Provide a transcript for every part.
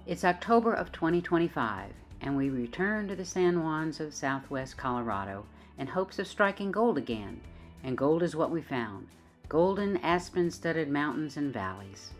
It's October of 2025, and we return to the San Juans of southwest Colorado in hopes of striking gold again, and gold is what we found. Golden aspen-studded mountains and valleys.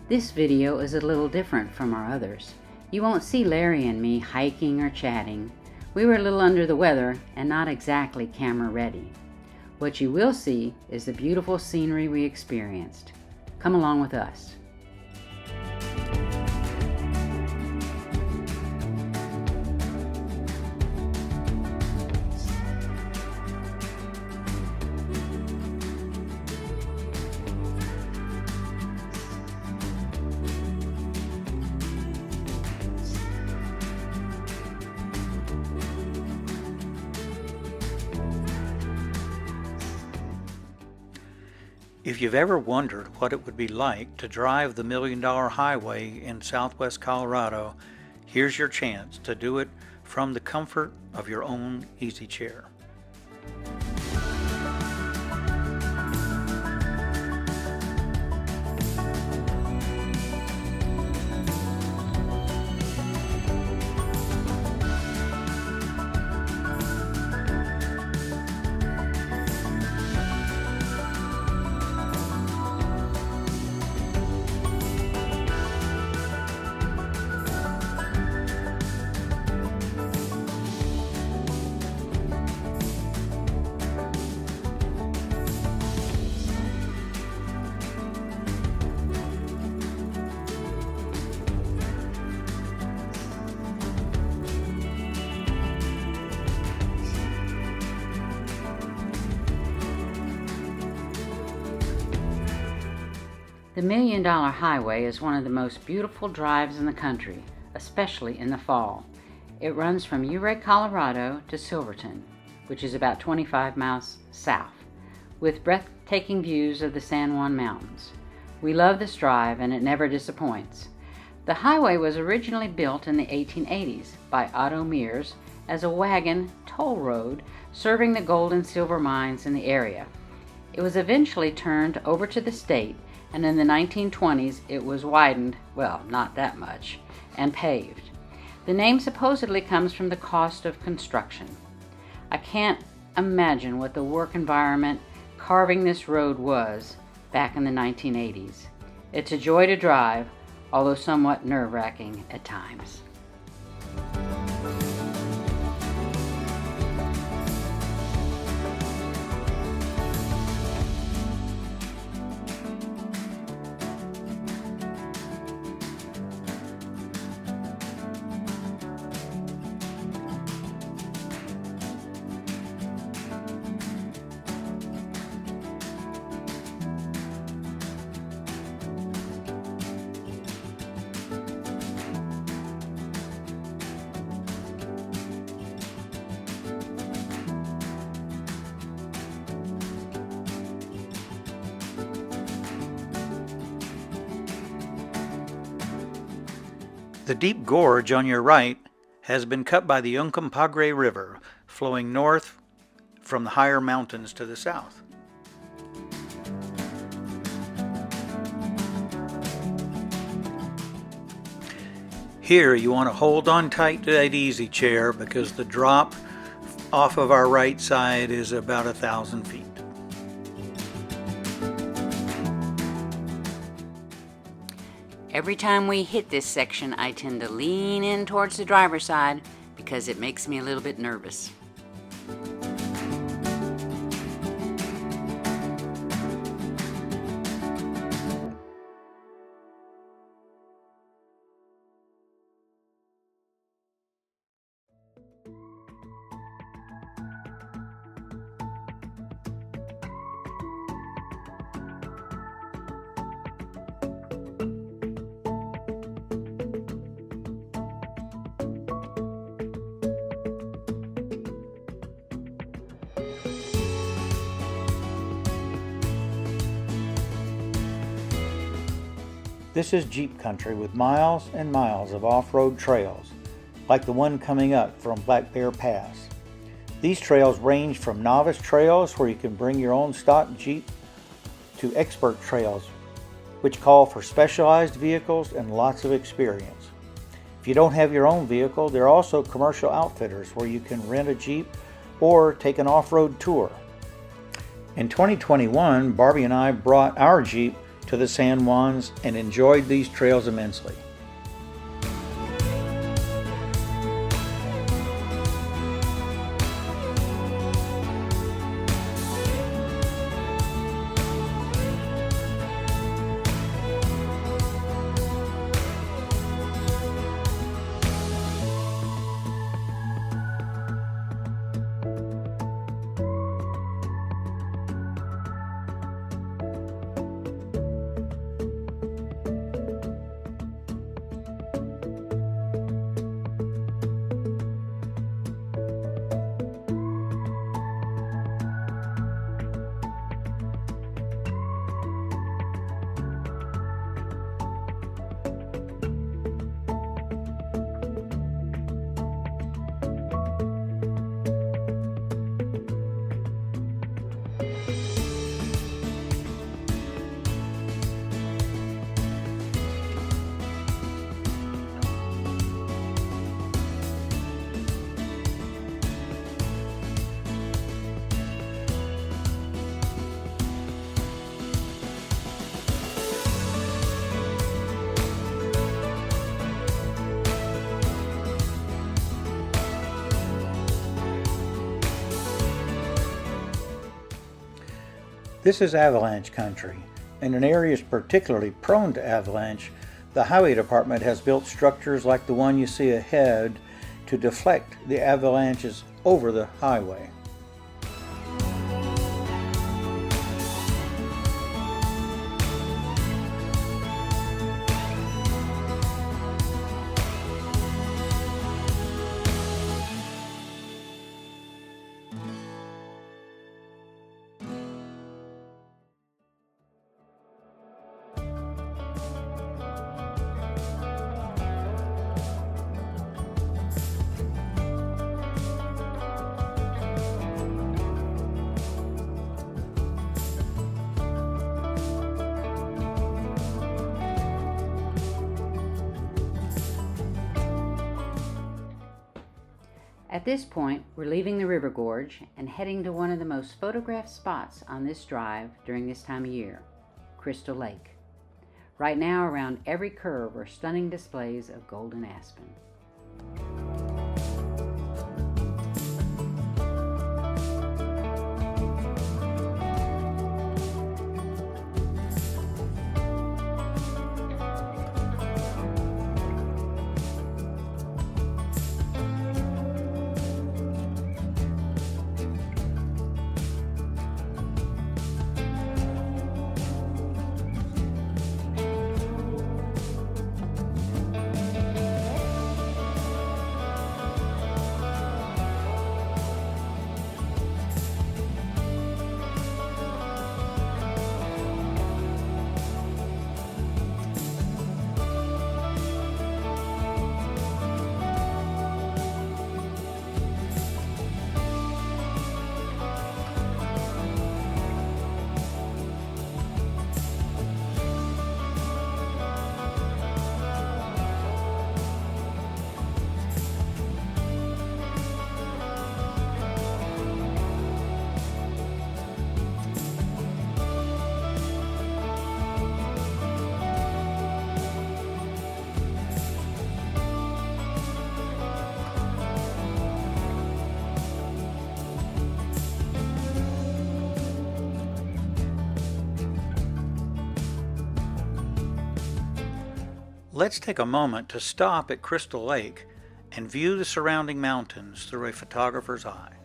This video is a little different from our others. You won't see Larry and me hiking or chatting. We were a little under the weather and not exactly camera ready. What you will see is the beautiful scenery we experienced. Come along with us. If you've ever wondered what it would be like to drive the $1 Million Highway in southwest Colorado, here's your chance to do it from the comfort of your own easy chair. The $1 Million Highway is one of the most beautiful drives in the country, especially in the fall. It runs from Ouray, Colorado to Silverton, which is about 25 miles south, with breathtaking views of the San Juan Mountains. We love this drive and it never disappoints. The highway was originally built in the 1880s by Otto Mears as a wagon toll road serving the gold and silver mines in the area. It was eventually turned over to the state, and in the 1920s it was widened, well, not that much, and paved. The name supposedly comes from the cost of construction. I can't imagine what the work environment carving this road was back in the 1980s. It's a joy to drive, although somewhat nerve-wracking at times. The deep gorge on your right has been cut by the Uncompahgre River, flowing north from the higher mountains to the south. Here you want to hold on tight to that easy chair because the drop off of our right side is about 1,000 feet. Every time we hit this section, I tend to lean in towards the driver's side because it makes me a little bit nervous. This is Jeep country with miles and miles of off-road trails, like the one coming up from Black Bear Pass. These trails range from novice trails where you can bring your own stock Jeep to expert trails, which call for specialized vehicles and lots of experience. If you don't have your own vehicle, there are also commercial outfitters where you can rent a Jeep or take an off-road tour. In 2021, Barbie and I brought our Jeep to the San Juans and enjoyed these trails immensely. This is avalanche country. In an area particularly prone to avalanche, the highway department has built structures like the one you see ahead to deflect the avalanches over the highway. At this point, we're leaving the river gorge and heading to one of the most photographed spots on this drive during this time of year, Crystal Lake. Right now, around every curve are stunning displays of golden aspen. Let's take a moment to stop at Crystal Lake and view the surrounding mountains through a photographer's eye.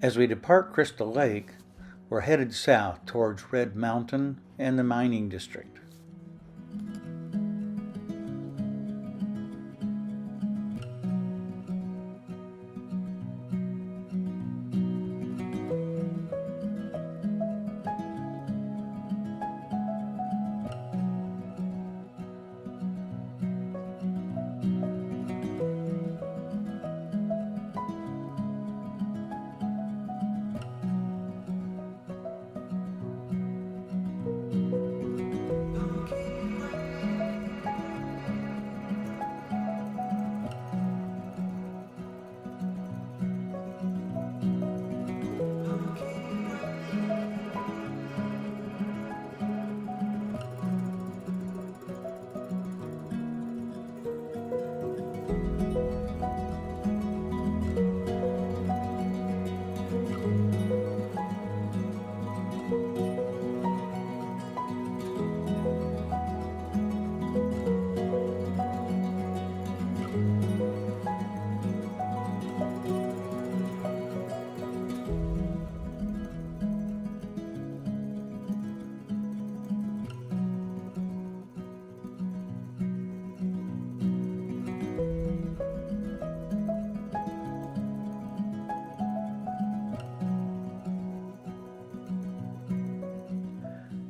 As we depart Crystal Lake, we're headed south towards Red Mountain and the mining district.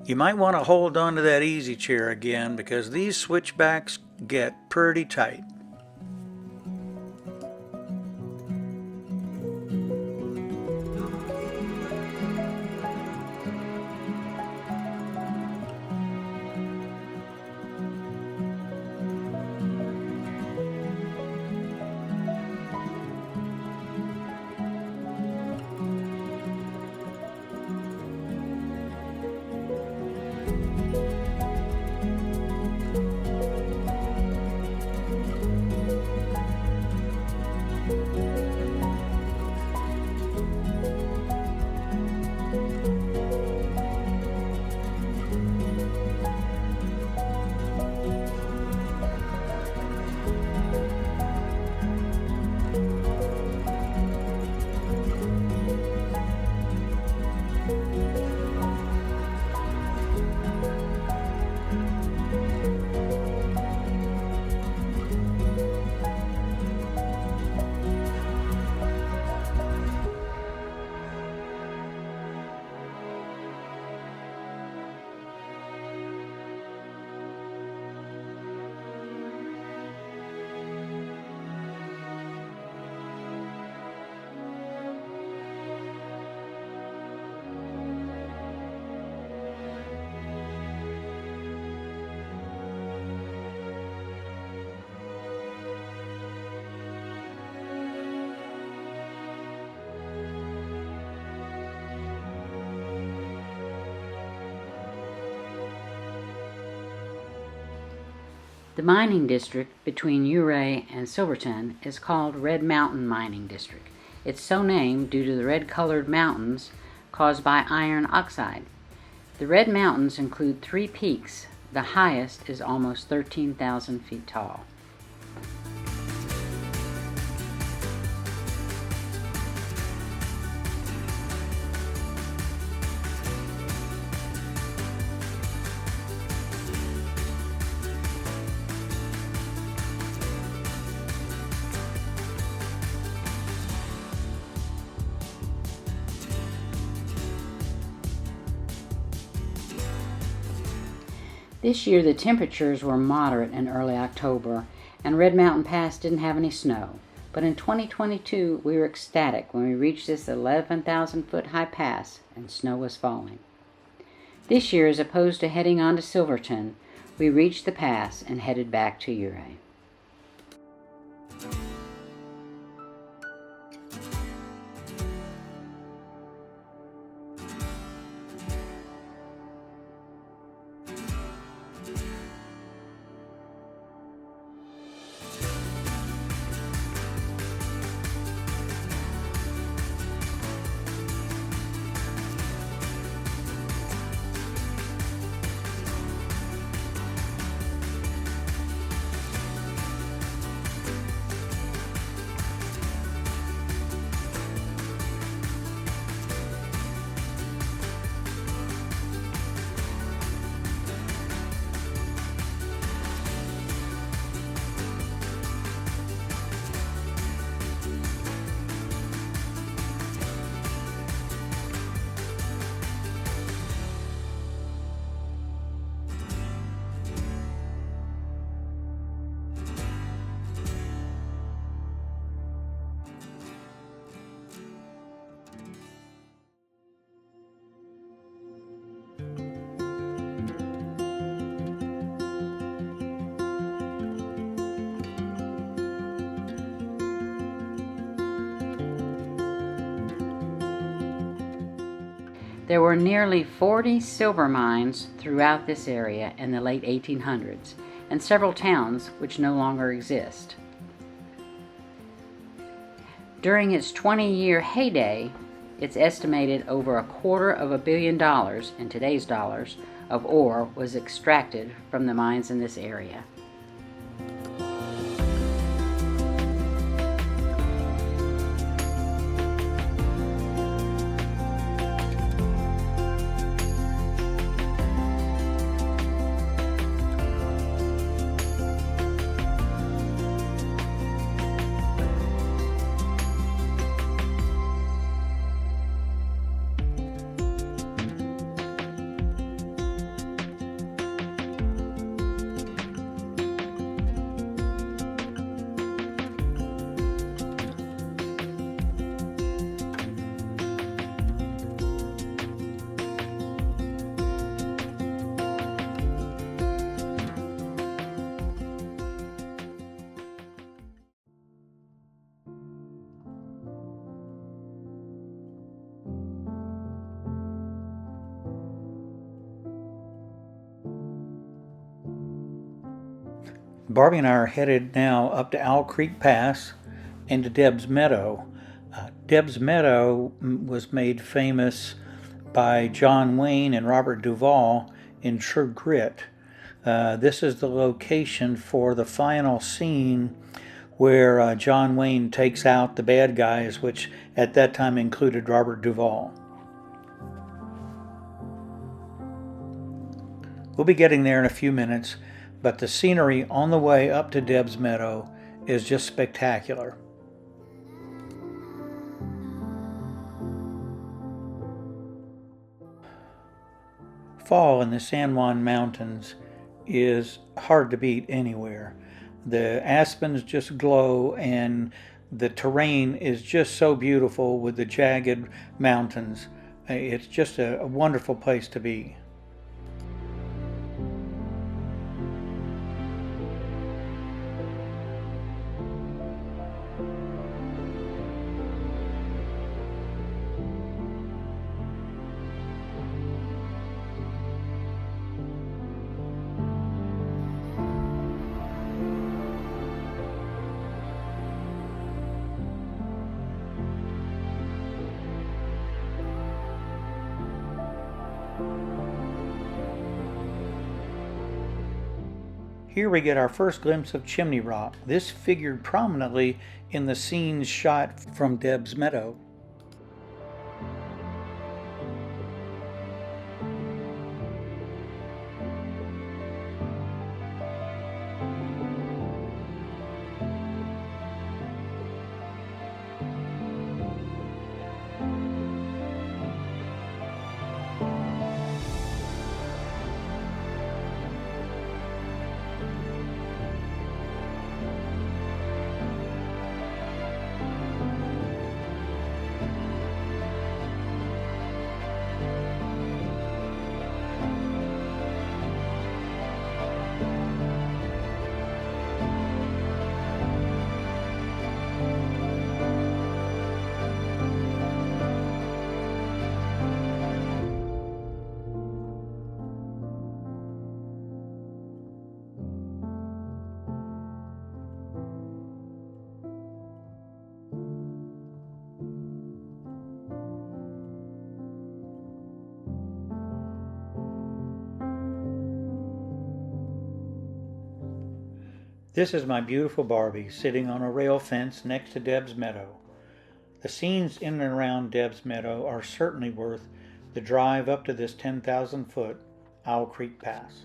You might want to hold on to that easy chair again because these switchbacks get pretty tight. The mining district between Ouray and Silverton is called Red Mountain Mining District. It's so named due to the red-colored mountains caused by iron oxide. The Red Mountains include 3 peaks. The highest is almost 13,000 feet tall. This year the temperatures were moderate in early October, and Red Mountain Pass didn't have any snow. But in 2022 we were ecstatic when we reached this 11,000 foot high pass and snow was falling. This year, as opposed to heading on to Silverton, we reached the pass and headed back to Ouray. There were nearly 40 silver mines throughout this area in the late 1800s, and several towns which no longer exist. During its 20-year heyday, it's estimated over $250 million in today's dollars of ore was extracted from the mines in this area. Barbie and I are headed now up to Owl Creek Pass and to Deb's Meadow. Deb's Meadow was made famous by John Wayne and Robert Duvall in True Grit. This is the location for the final scene where John Wayne takes out the bad guys, which at that time included Robert Duvall. We'll be getting there in a few minutes, but the scenery on the way up to Deb's Meadow is just spectacular. Fall in the San Juan Mountains is hard to beat anywhere. The aspens just glow, and the terrain is just so beautiful with the jagged mountains. It's just a wonderful place to be. Here we get our first glimpse of Chimney Rock. This figured prominently in the scenes shot from Deb's Meadow. This is my beautiful Barbie sitting on a rail fence next to Deb's Meadow. The scenes in and around Deb's Meadow are certainly worth the drive up to this 10,000-foot Owl Creek Pass.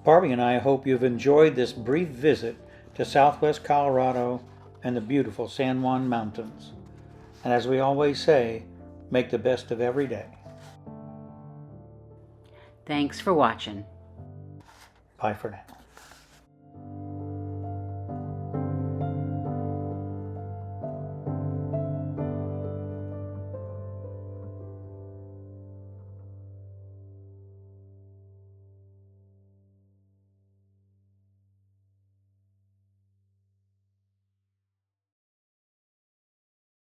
Barbie and I hope you've enjoyed this brief visit to Southwest Colorado and the beautiful San Juan Mountains. And as we always say, make the best of every day. Thanks for watching. Bye for now.